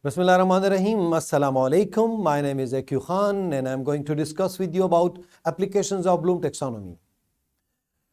Bismillahirrahmanirrahim. Assalamu alaikum. My name is Aqil Khan and I'm going to discuss with you about applications of Bloom taxonomy.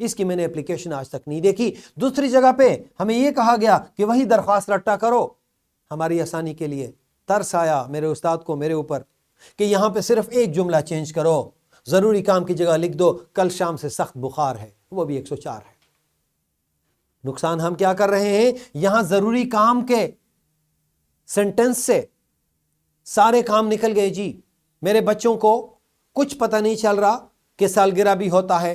اس کی میں نے application آج تک نہیں دیکھی. دوسری جگہ پہ ہمیں یہ کہا گیا کہ وہی درخواست رٹا کرو. ہماری آسانی کے لیے ترس آیا میرے استاد کو میرے اوپر کہ یہاں پہ صرف ایک جملہ چینج کرو, ضروری کام کی جگہ لکھ دو کل شام سے سخت بخار ہے, وہ بھی 104 ہے. نقصان ہم کیا کر رہے ہیں, یہاں ضروری کام کے سینٹنس سے سارے کام نکل گئے. جی میرے بچوں کو کچھ پتہ نہیں چل رہا کہ سالگرہ بھی ہوتا ہے,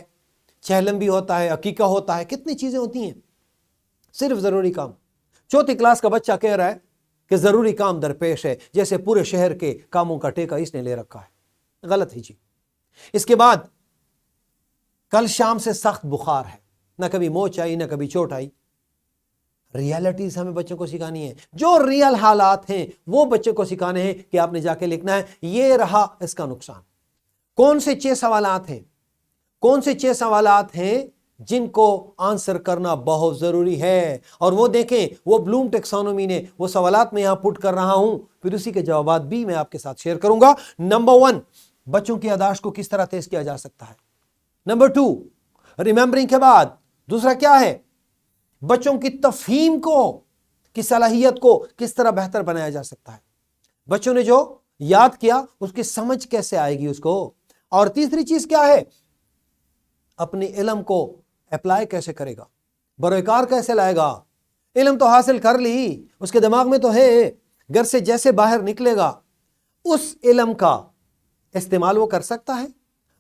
چہلم بھی ہوتا ہے, عقیقہ ہوتا ہے, کتنی چیزیں ہوتی ہیں, صرف ضروری کام. چوتھی کلاس کا بچہ کہہ رہا ہے کہ ضروری کام درپیش ہے, جیسے پورے شہر کے کاموں کا ٹیکہ اس نے لے رکھا ہے. غلط ہے جی. اس کے بعد کل شام سے سخت بخار ہے, نہ کبھی موچ آئی نہ کبھی چوٹ آئی. ریالٹیز ہمیں بچوں کو سکھانی ہے, جو ریئل حالات ہیں وہ بچے کو سکھانے ہیں کہ آپ نے جا کے لکھنا ہے. یہ رہا اس کا نقصان. کون سے 6 سوالات ہیں, کون سے 6 سوالات ہیں جن کو آنسر کرنا بہت ضروری ہے, اور وہ دیکھیں وہ بلوم ٹیکسانومی نے وہ سوالات میں یہاں پٹ کر رہا ہوں, پھر اسی کے جوابات بھی میں آپ کے ساتھ شیئر کروں گا. نمبر 1, بچوں کی یادداشت کو کس طرح تیز کیا جا سکتا ہے. نمبر 2, ریممبرنگ کے بعد دوسرا کیا ہے, بچوں کی تفہیم کو کی صلاحیت کو کس طرح بہتر بنایا جا سکتا ہے. بچوں نے جو یاد کیا اس کی سمجھ کیسے آئے گی اس کو. اور تیسری چیز کیا ہے, اپنے علم کو اپلائی کیسے کرے گا, بروکار کیسے لائے گا. علم تو حاصل کر لی, اس کے دماغ میں تو ہے, گھر سے جیسے باہر نکلے گا اس علم کا استعمال وہ کر سکتا ہے.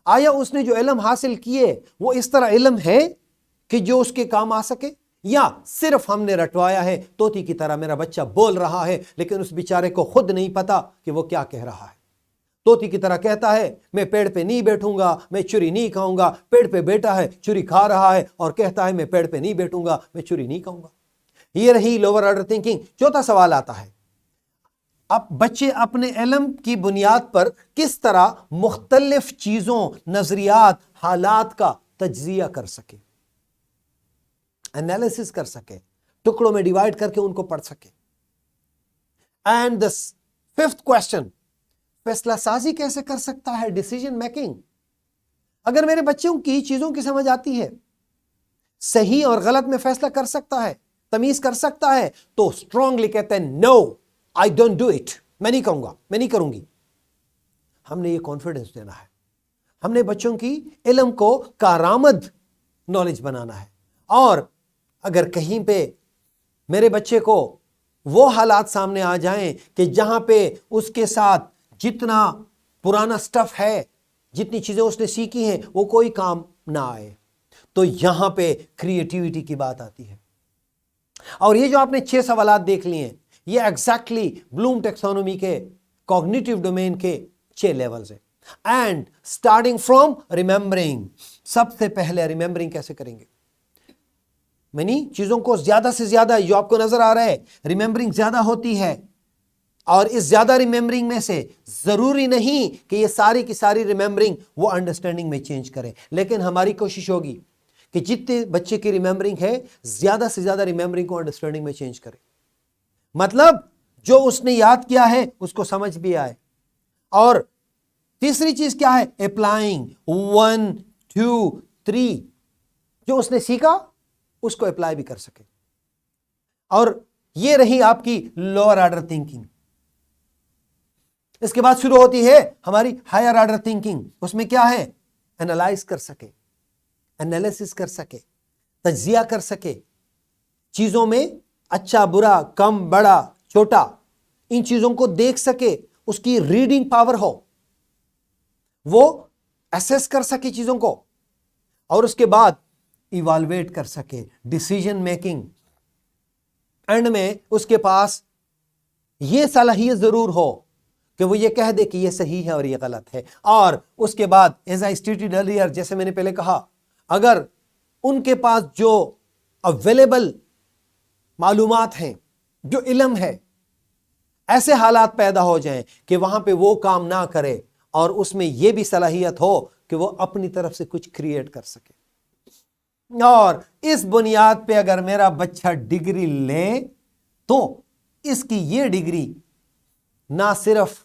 آیا اس نے جو علم حاصل کیے وہ اس طرح علم ہے کہ جو اس کے کام آ سکے, یا صرف ہم نے رٹوایا ہے, طوطی کی طرح میرا بچہ بول رہا ہے لیکن اس بیچارے کو خود نہیں پتا کہ وہ کیا کہہ رہا ہے. طوطی کی طرح کہتا ہے میں پیڑ پہ نہیں بیٹھوں گا, میں چوری نہیں کھاؤں گا, پیڑ پہ بیٹھا ہے چوری کھا رہا ہے, اور کہتا ہے میں پیڑ پہ نہیں بیٹھوں گا, میں چوری نہیں کھاؤں گا. یہ رہی لوور آرڈر تھنکنگ. چوتھا سوال آتا ہے, اب بچے اپنے علم کی بنیاد پر کس طرح مختلف چیزوں, نظریات, حالات کا تجزیہ کر سکے, انالیسس کر سکے, ٹکڑوں میں ڈیوائیڈ کر کے ان کو پڑھ سکے. اینڈ دا 5th کوسچن, فیصلہ سازی کیسے کر سکتا ہے, ڈیسیجن میکنگ. اگر میرے بچوں کی چیزوں کی سمجھ آتی ہے, صحیح اور غلط میں فیصلہ کر سکتا ہے, تمیز کر سکتا ہے, تو اسٹرانگلی کہتے ہیں نو آئی ڈونٹ ڈو اٹ, میں نہیں کروں گا, میں نہیں کروں گی. ہم نے یہ کانفیڈنس دینا ہے, ہم نے بچوں کی علم کو کارآمد نالج بنانا ہے. اور اگر کہیں پہ میرے بچے کو وہ حالات سامنے آ جائیں کہ جہاں پہ اس کے ساتھ جتنا پرانا سٹف ہے, جتنی چیزیں اس نے سیکھی ہیں وہ کوئی کام نہ آئے, تو یہاں پہ کریٹیوٹی کی بات آتی ہے. اور یہ جو آپ نے 6 سوالات دیکھ لیے ہیں, یہ ایگزیکٹلی بلوم ٹیکسانومی کے کوگنیٹو ڈومین کے 6 لیولز ہیں. اینڈ اسٹارٹنگ فرام ریممبرنگ, سب سے پہلے ریممبرنگ کیسے کریں گے, منی چیزوں کو زیادہ سے زیادہ, جو آپ کو نظر آ رہا ہے ریممبرنگ زیادہ ہوتی ہے, اور اس زیادہ ریممبرنگ میں سے ضروری نہیں کہ یہ ساری کی ساری ریممبرنگ وہ انڈرسٹینڈنگ میں چینج کرے, لیکن ہماری کوشش ہوگی کہ جتنے بچے کی ریممبرنگ ہے زیادہ سے زیادہ ریممبرنگ کو انڈرسٹینڈنگ میں چینج کرے. مطلب جو اس نے یاد کیا ہے اس کو سمجھ بھی آئے. اور تیسری چیز کیا ہے, اپلائنگ 1 2 3, جو اس نے سیکھا اس کو اپلائی بھی کر سکے. اور یہ رہی آپ کی لوور آرڈر تھنکنگ. اس کے بعد شروع ہوتی ہے ہماری ہائر آرڈر تھنکنگ. اس میں کیا ہے, انالائز کر سکے, انالیسس کر سکے, تجزیہ کر سکے, چیزوں میں اچھا برا, کم بڑا چھوٹا, ان چیزوں کو دیکھ سکے, اس کی ریڈنگ پاور ہو, وہ ایسیس کر سکے چیزوں کو, اور اس کے بعد ایوالویٹ کر سکے, ڈیسیجن میکنگ. اینڈ میں اس کے پاس یہ صلاحیت ضرور ہو کہ وہ یہ کہہ دے کہ یہ صحیح ہے اور یہ غلط ہے. اور اس کے بعد ایز آئی اسٹیٹڈ ارلیئر, جیسے میں نے پہلے کہا, اگر ان کے پاس جو اویلیبل معلومات ہیں, جو علم ہے, ایسے حالات پیدا ہو جائیں کہ وہاں پہ وہ کام نہ کرے, اور اس میں یہ بھی صلاحیت ہو کہ وہ اپنی طرف سے کچھ کریٹ کر سکے. اور اس بنیاد پہ اگر میرا بچہ ڈگری لے تو اس کی یہ ڈگری نہ صرف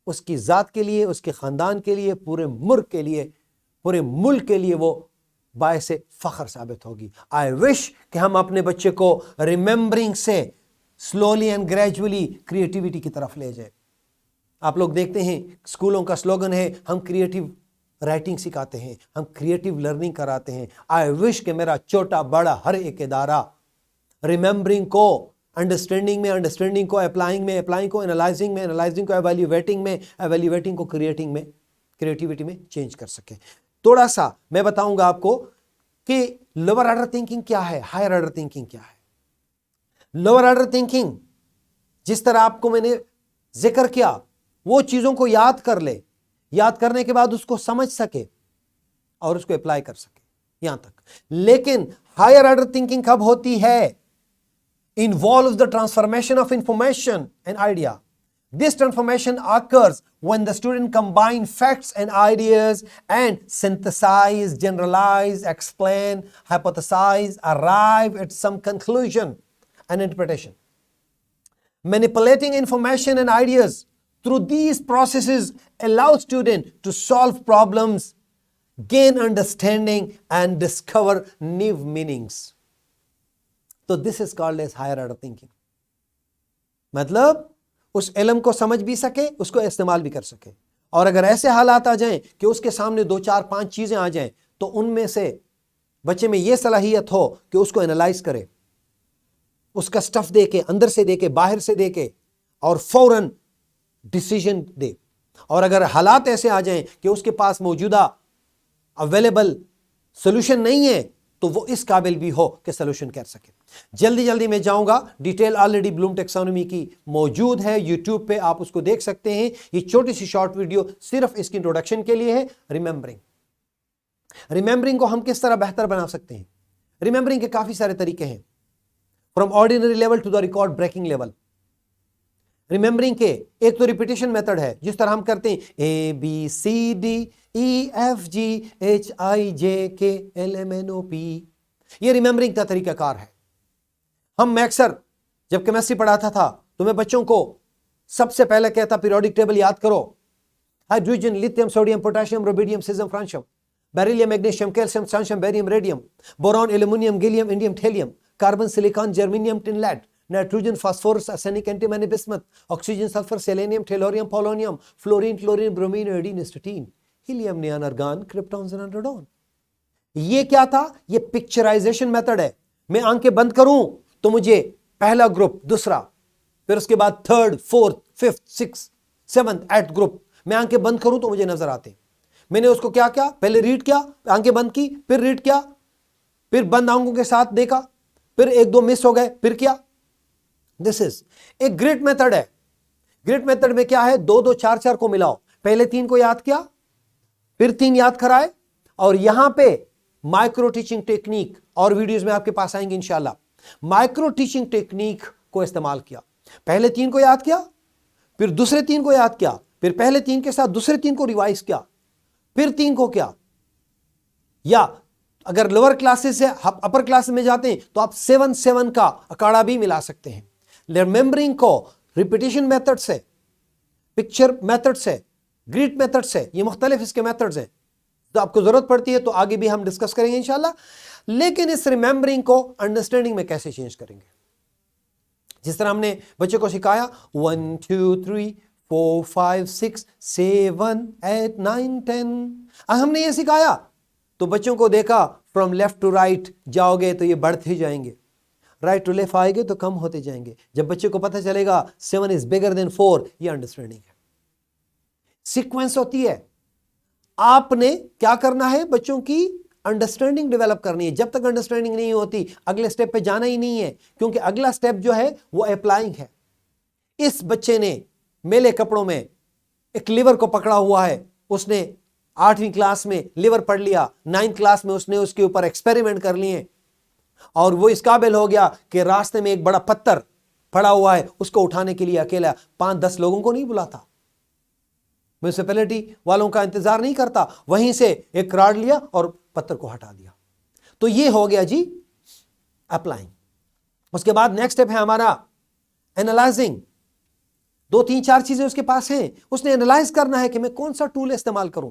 اس کی ذات کے لیے, اس کے خاندان کے لیے, پورے ملک کے لیے وہ باعث فخر ثابت ہوگی. آئی وش کہ ہم اپنے بچے کو ریممبرنگ سے سلولی اینڈ گریجولی کریٹیوٹی کی طرف لے جائے. آپ لوگ دیکھتے ہیں اسکولوں کا سلوگن ہے ہم کریٹیو رائٹنگ سکھاتے ہیں, ہم کریٹیو لرننگ کراتے ہیں. آئی وش کہ میرا چھوٹا بڑا ہر ایک ادارہ ریممبرنگ کو انڈرسٹینڈنگ کو اپلائنگ کو انالائزنگ کو ایویلیویٹنگ کو کریٹیوٹی میں چینج کر سکے. تھوڑا سا میں بتاؤں گا آپ کو کہ لوور آرڈر تھنکنگ کیا ہے, ہائر آرڈر تھنکنگ کیا ہے. لوور آرڈر تھنکنگ جس طرح آپ کو میں نے ذکر کیا, وہ چیزوں کو یاد کر لے, یاد کرنے کے بعد اس کو سمجھ سکے اور اس کو اپلائی کر سکے یہاں تک. لیکن ہائر آرڈر تھنکنگ کب ہوتی ہے؟ involves the transformation of information and idea. This transformation occurs when the student combine facts and ideas and synthesize, generalize, explain, hypothesize, arrive at some conclusion and interpretation. Manipulating information and ideas through these processes allow student to solve problems, gain understanding and discover new meanings. تو this is called as higher order thinking. مطلب اس علم کو سمجھ بھی سکے, اس کو استعمال بھی کر سکے. اور اگر ایسے حالات آ جائیں کہ اس کے سامنے 2 4 5 چیزیں آ جائیں تو ان میں سے بچے میں یہ صلاحیت ہو کہ اس کو انالائز کرے, اس کا سٹف دے کے, اندر سے دے کے, باہر سے دے کے, اور فوراً ڈیسیژن دے. اور اگر حالات ایسے آ جائیں کہ اس کے پاس موجودہ اویلیبل سولوشن نہیں ہے تو وہ اس قابل بھی ہو کہ سولوشن کر سکے. جلدی میں جاؤں گا, ڈیٹیل آلریڈی بلوم ٹیکسانومی کی موجود ہے یوٹیوب پہ, آپ اس کو دیکھ سکتے ہیں. یہ چھوٹی سی شارٹ ویڈیو صرف اس کی انٹروڈکشن کے لیے ہے. ریممبرنگ کو ہم کس طرح بہتر بنا سکتے ہیں؟ ریممبرنگ کے کافی سارے طریقے ہیں, from ordinary level to the record breaking level. Remembering کے ایک تو ریپیٹیشن میتھڈ ہے, جس طرح ہم کرتے ہیں ABCDEFGHIJKLMNOP. یہ ریممبرنگ کا طریقہ کار ہے. میں اکثر جب کیمسٹری پڑھاتا تھا تو میں بچوں کو سب سے پہلے کہتا پیریوڈک ٹیبل یاد کرو. Hydrogen, lithium, sodium, potassium, rubidium, caesium, francium, beryllium, magnesium, calcium, strontium, barium, radium, boron, aluminium, gallium, indium, thallium, carbon, silicon, germanium, tin lead, nitrogen, phosphorus, arsenic, antimony, bismuth, oxygen, sulphur, selenium, tellurium, polonium, fluorine, chlorine, bromine, iodine, astatine, helium, neon, argon, krypton, xenon radon. یہ کیا تھا؟ یہ picturisation method ہے. میں آنکھیں بند کروں تو مجھے پہلا گروپ, دوسرا, پھر اس کے بعد 3rd 4th 5th 6th 7th 8th group میں آنکھیں بند کروں تو مجھے نظر آتے. میں نے اس کو کیا پہلے ریڈ کیا, آنکھیں بند کی, پھر ریڈ کیا, پھر بند آنکھوں کے ساتھ دیکھا, پھر 1 2 مس ہو گئے, پھر کیا. دس از ایک گریٹ میتھڈ ہے. گریٹ میتھڈ میں کیا ہے؟ 2 2 4 4 کو ملاؤ, پہلے 3 کو یاد کیا, پھر 3 یاد کرائے, اور یہاں پہ مائکرو ٹیچنگ ٹیکنیک اور ویڈیوز میں آپ کے پاس آئیں گے انشاءاللہ. مائکرو ٹیچنگ ٹیکنیک کو استعمال کیا. پہلے 3 کو یاد کیا, پھر دوسرے 3 کو یاد کیا, پھر پہلے 3 کے ساتھ دوسرے 3 کو ریوائز کیا, پھر 3 کو کیا. یا اگر لوور کلاسز سے اپر کلاس میں جاتے ہیں تو آپ 7 کا اکاڑا بھی ملا سکتے ہیں. ریممبرنگ کو ریپیٹیشن میتھڈ سے, پکچر میتھڈ سے, گریٹ میتھڈ سے, یہ مختلف اس کے میتھڈز ہیں. تو آپ کو ضرورت پڑتی ہے تو آگے بھی ہم ڈسکس کریں گے انشاءاللہ. لیکن اس ریممبرنگ کو انڈرسٹینڈنگ میں کیسے چینج کریں گے؟ جس طرح ہم نے بچے کو سکھایا 1 2 3 4 5 6 7 8 9 10, ہم نے یہ سکھایا تو بچوں کو دیکھا فرام لیفٹ ٹو رائٹ جاؤ گے تو یہ بڑھتے جائیں گے, رائٹ ٹو لیفٹ آئے گے تو کم ہوتے جائیں گے. جب بچے کو پتہ چلے گا 7 از بگر دین 4, یہ انڈرسٹینڈنگ ہے. سیکوینس ہوتی ہے. آپ نے کیا کرنا ہے؟ بچوں کی انڈرسٹینڈنگ ڈیولپ کرنی ہے. جب تک انڈرسٹینڈنگ نہیں ہوتی اگلے سٹیپ پہ جانا ہی نہیں ہے, کیونکہ اگلا سٹیپ جو ہے وہ اپلائنگ ہے. اس بچے نے میلے کپڑوں میں ایک لیور کو پکڑا ہوا ہے, اس نے 8ویں کلاس میں لیور پڑھ لیا, 9th کلاس میں اس نے اس کے اوپر ایکسپیریمنٹ کر لیے, اور وہ اس قابل ہو گیا کہ راستے میں ایک بڑا پتھر پڑا ہوا ہے, اس کو اٹھانے کے لیے اکیلا 5-10 لوگوں کو نہیں بلاتا, میونسپلٹی والوں کا انتظار نہیں کرتا, وہیں سے ایک راڈ لیا اور پتھر کو ہٹا دیا. تو یہ ہو گیا جی اپلائنگ. اس کے بعد نیکسٹ سٹیپ ہے ہمارا اینالائزنگ. 2 3 4 چیزیں اس کے پاس ہیں, اس نے اینالائز کرنا ہے کہ میں کون سا ٹول استعمال کروں.